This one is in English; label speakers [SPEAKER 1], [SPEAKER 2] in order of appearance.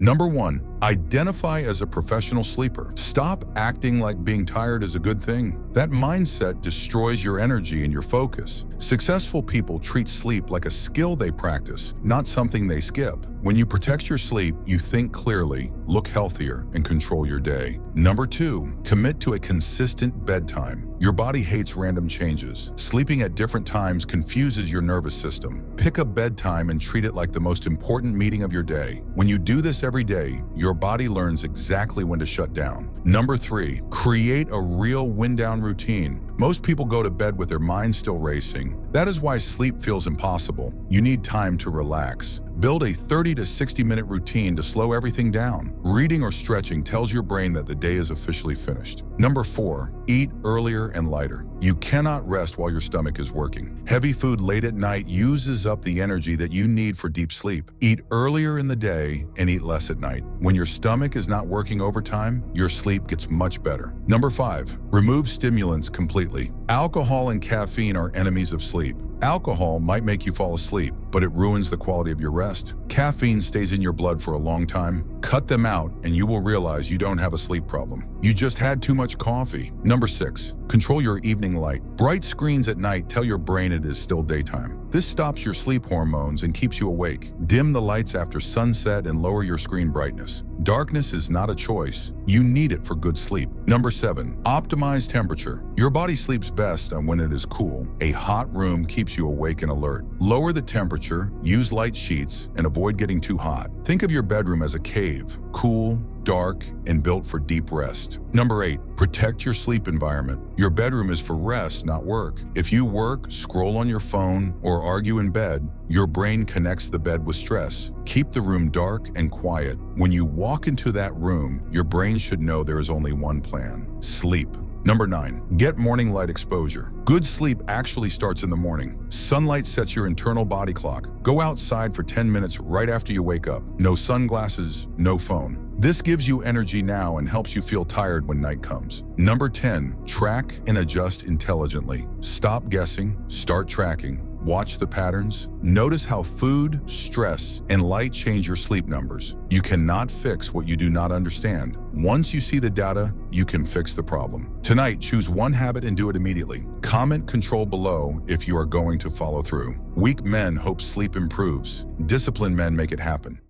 [SPEAKER 1] Number 1. Identify as a professional sleeper. Stop acting like being tired is a good thing. That mindset destroys your energy and your focus. Successful people treat sleep like a skill they practice, not something they skip. When you protect your sleep, you think clearly, look healthier, and control your day. Number 2. Commit to a consistent bedtime. Your body hates random changes. Sleeping at different times confuses your nervous system. Pick a bedtime and treat it like the most important meeting of your day. When you do this every day, your body learns exactly when to shut down. Number 3. Create a real wind-down routine. Most people go to bed with their mind still racing. That is why sleep feels impossible. You need time to relax. Build a 30 to 60-minute routine to slow everything down. Reading or stretching tells your brain that the day is officially finished. Number 4. Eat earlier and lighter. You cannot rest while your stomach is working. Heavy food late at night uses up the energy that you need for deep sleep. Eat earlier in the day and eat less at night. When your stomach is not working overtime, your sleep gets much better. Number 5. Remove stimulants completely. Alcohol and caffeine are enemies of sleep. Alcohol might make you fall asleep, but it ruins the quality of your rest. Caffeine stays in your blood for a long time. Cut them out and you will realize you don't have a sleep problem. You just had too much coffee. Number 6. Control your evening light. Bright screens at night tell your brain it is still daytime. This stops your sleep hormones and keeps you awake. Dim the lights after sunset and lower your screen brightness. Darkness is not a choice. You need it for good sleep. Number 7. Optimize temperature. Your body sleeps best when it is cool. A hot room keeps you awake and alert. Lower the temperature, use light sheets, and avoid getting too hot. Think of your bedroom as a cave, cool, dark, and built for deep rest. Number 8. Protect your sleep environment. Your bedroom is for rest, not work. If you work, scroll on your phone, or argue in bed, your brain connects the bed with stress. Keep the room dark and quiet. When you walk into that room, your brain should know there is only one plan: sleep. Number 9. Get morning light exposure. Good sleep actually starts in the morning. Sunlight sets your internal body clock. Go outside for 10 minutes right after you wake up. No sunglasses, no phone. This gives you energy now and helps you feel tired when night comes. Number 10. Track and adjust intelligently. Stop guessing, start tracking. Watch the patterns. Notice how food, stress, and light change your sleep numbers. You cannot fix what you do not understand. Once you see the data, you can fix the problem. Tonight, choose one habit and do it immediately. Comment control below if you are going to follow through. Weak men hope sleep improves. Disciplined men make it happen.